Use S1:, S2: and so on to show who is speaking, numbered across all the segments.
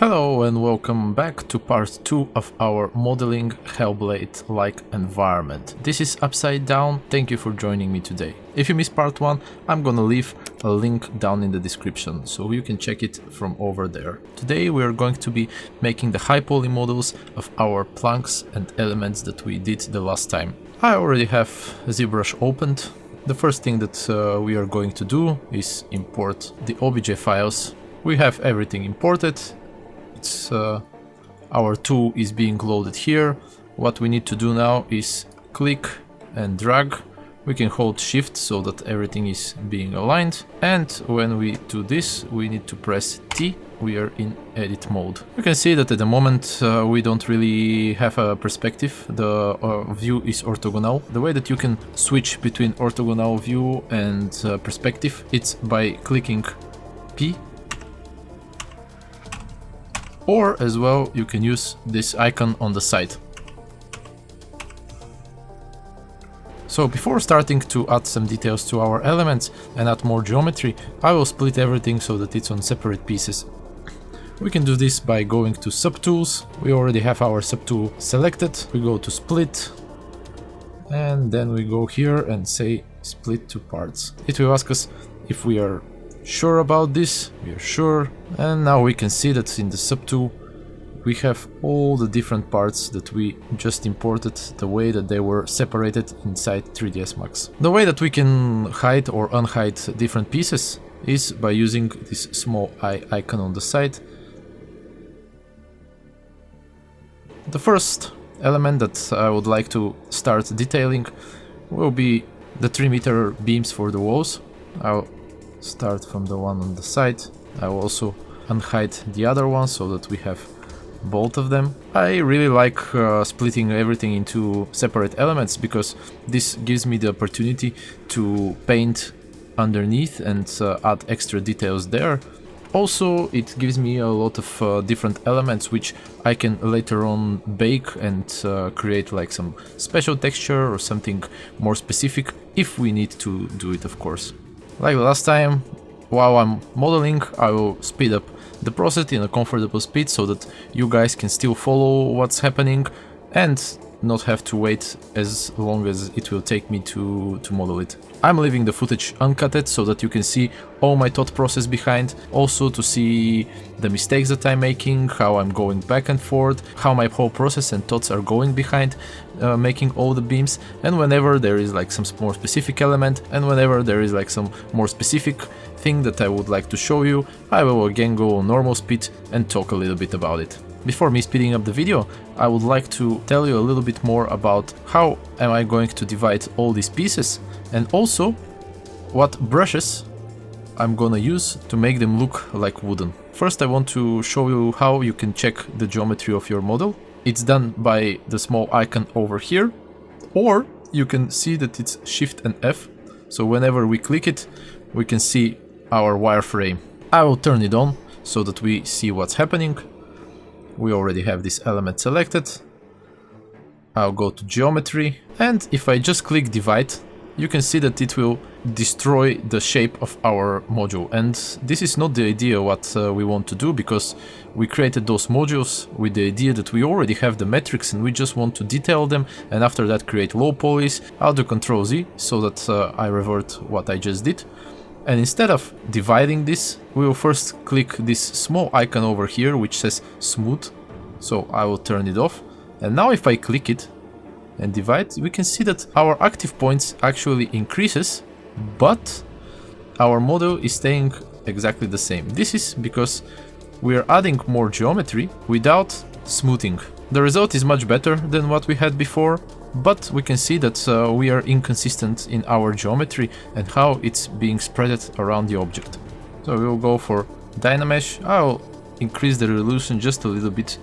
S1: Hello and welcome back to part 2 of our modeling Hellblade-like environment. This is Upside Down. Thank you for joining me today. If you missed part 1, I'm gonna leave a link down in the description so you can check it from over there. Today we are going to be making the high poly models of our planks and elements that we did the last time. I already have Zbrush opened. The first thing that we are going to do is import the OBJ files. We have everything imported. Our tool is being loaded here. What we need to do now is click and drag. We can hold shift so that everything is being aligned, and when we do this we need to press T. We are in edit mode. You can see that at the moment we don't really have a perspective. The view is orthogonal. The way that you can switch between orthogonal view and perspective, it's by clicking P. Or as well, you can use this icon on the side. So before starting to add some details to our elements and add more geometry, I will split everything so that it's on separate pieces. We can do this by going to subtools. We already have our subtool selected. We go to split, and then we go here and say split to parts. It will ask us if we are sure about this. We are sure, and now we can see that in the subtool we have all the different parts that we just imported, the way that they were separated inside 3ds Max. The way that we can hide or unhide different pieces is by using this small eye icon on the side. The first element that I would like to start detailing will be the 3-meter beams for the walls. I'll start from the one on the side. I will also unhide the other one so that we have both of them. I really like splitting everything into separate elements because this gives me the opportunity to paint underneath and add extra details there. Also, it gives me a lot of different elements which I can later on bake and create like some special texture or something more specific if we need to do it, of course. Like last time, while I'm modeling, I will speed up the process in a comfortable speed so that you guys can still follow what's happening and not have to wait as long as it will take me to model it. I'm leaving the footage uncutted so that you can see all my thought process behind, also to see the mistakes that I'm making, how I'm going back and forth, how my whole process and thoughts are going behind making all the beams, and whenever there is like some more specific element and whenever there is like some more specific thing that I would like to show you, I will again go on normal speed and talk a little bit about it. Before me speeding up the video, I would like to tell you a little bit more about how am I going to divide all these pieces, and also what brushes I'm gonna use to make them look like wooden. First, I want to show you how you can check the geometry of your model. It's done by the small icon over here, or you can see that it's Shift and F, so whenever we click it, we can see our wireframe. I will turn it on so that we see what's happening. We already have this element selected. I'll go to geometry, and if I just click divide, you can see that it will destroy the shape of our module, and this is not the idea what we want to do, because we created those modules with the idea that we already have the metrics and we just want to detail them, and after that create low polys. I'll do Ctrl Z so that I revert what I just did. And instead of dividing this, we will first click this small icon over here which says smooth, so I will turn it off. And now if I click it and divide, we can see that our active points actually increases, but our model is staying exactly the same. This is because we are adding more geometry without smoothing. The result is much better than what we had before, but we can see that we are inconsistent in our geometry and how it's being spread around the object. So we'll go for Dynamesh. I'll increase the resolution just a little bit.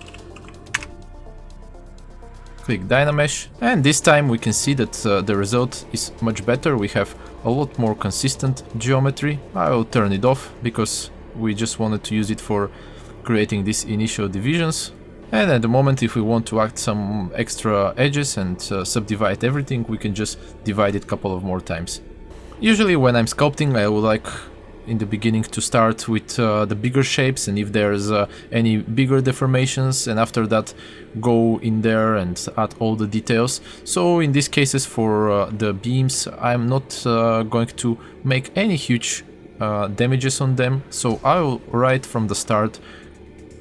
S1: Click Dynamesh, and this time we can see that the result is much better. We have a lot more consistent geometry. I will turn it off because we just wanted to use it for creating these initial divisions. And at the moment, if we want to add some extra edges and subdivide everything, we can just divide it a couple of more times. Usually when I'm sculpting, I would like in the beginning to start with the bigger shapes, and if there's any bigger deformations, and after that go in there and add all the details. So in these cases for the beams, I'm not going to make any huge damages on them, so I will right from the start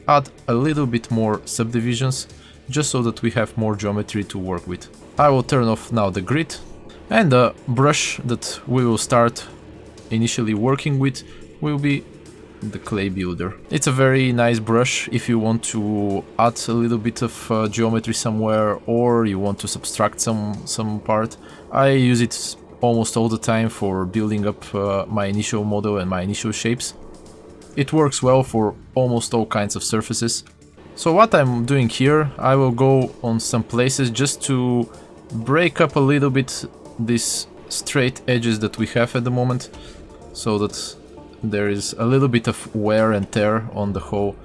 S1: add a little bit more subdivisions, just so that we have more geometry to work with. I will turn off now the grid, and the brush that we will start initially working with will be the clay builder. It's a very nice brush if you want to add a little bit of geometry somewhere, or you want to subtract some part. I use it almost all the time for building up my initial model and my initial shapes. It works well for almost all kinds of surfaces. So what I'm doing here, I will go on some places just to break up a little bit these straight edges that we have at the moment, so that there is a little bit of wear and tear on the whole.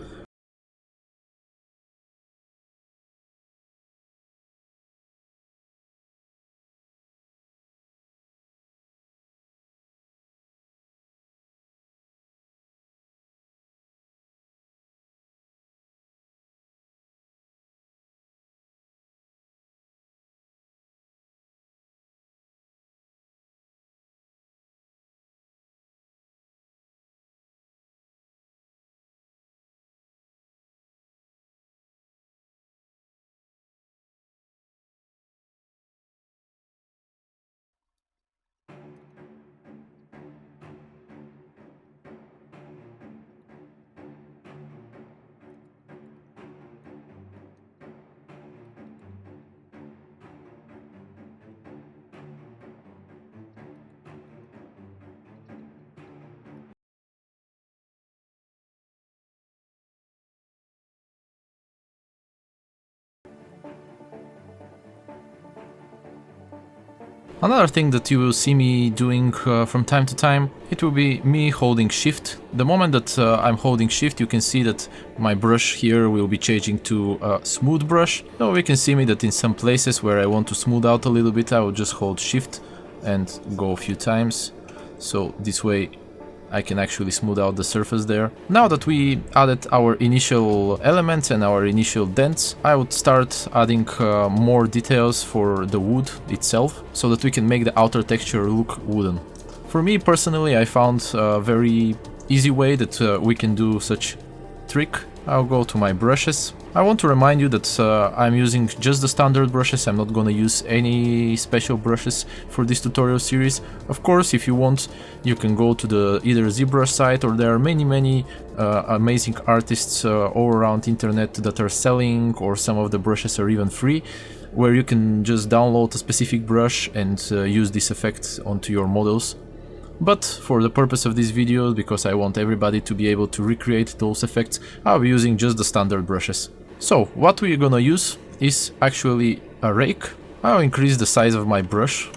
S1: Another thing that you will see me doing from time to time, it will be me holding shift. The moment that I'm holding shift, you can see that my brush here will be changing to a smooth brush. So you can see me that in some places where I want to smooth out a little bit, I will just hold shift and go a few times. So this way I can actually smooth out the surface there. Now that we added our initial elements and our initial dents, I would start adding more details for the wood itself, so that we can make the outer texture look wooden. For me personally, I found a very easy way that we can do such trick. I'll go to my brushes. I want to remind you that I'm using just the standard brushes. I'm not gonna use any special brushes for this tutorial series. Of course, if you want, you can go to the either Zbrush site, or there are many amazing artists all around internet that are selling, or some of the brushes are even free, where you can just download a specific brush and use this effect onto your models. But for the purpose of this video, because I want everybody to be able to recreate those effects, I'll be using just the standard brushes. So what we're gonna use is actually a rake. I'll increase the size of my brush,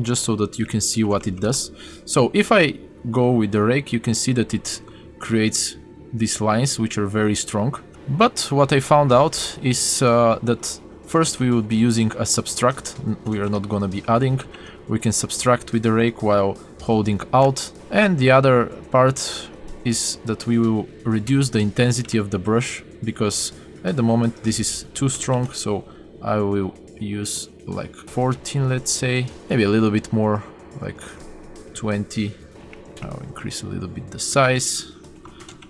S1: just so that you can see what it does. So if I go with the rake, you can see that it creates these lines, which are very strong. But what I found out is that first we will be using a subtract. We are not gonna be adding. We can subtract with the rake while holding out, and the other part is that we will reduce the intensity of the brush, because at the moment this is too strong, so I will use like 14, let's say, maybe a little bit more, like 20. I'll increase a little bit the size.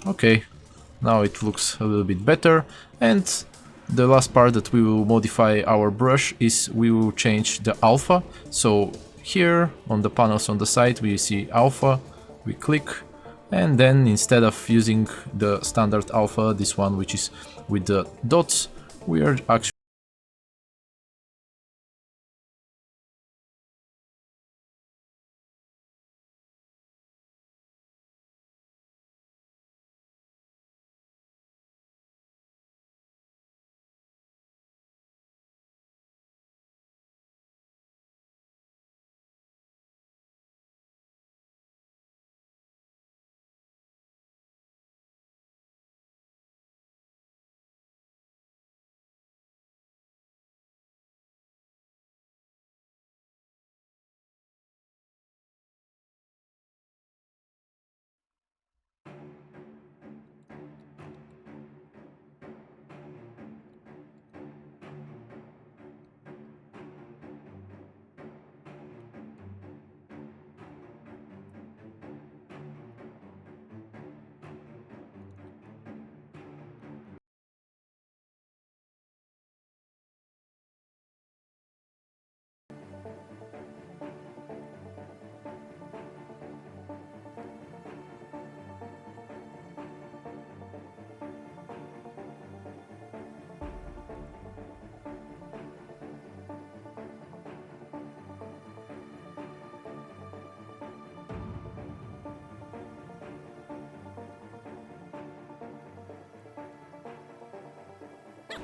S1: Okay, now it looks a little bit better. And the last part that we will modify our brush is we will change the alpha. So here on the panels on the side we see alpha, we click, and then instead of using the standard alpha, this one which is with the dots, we are actually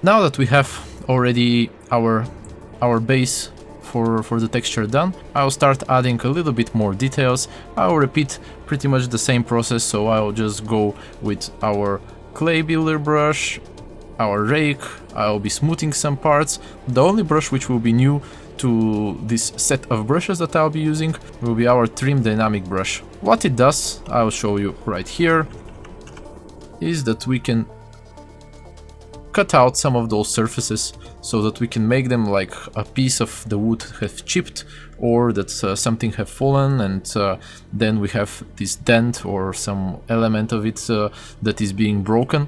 S1: Now that we have already our base for the texture done, I'll start adding a little bit more details. I'll repeat pretty much the same process, so I'll just go with our clay builder brush, our rake. I'll be smoothing some parts. The only brush which will be new to this set of brushes that I'll be using will be our trim dynamic brush. What it does, I'll show you right here, is that we can cut out some of those surfaces so that we can make them like a piece of the wood have chipped, or that something have fallen, and then we have this dent or some element of it that is being broken.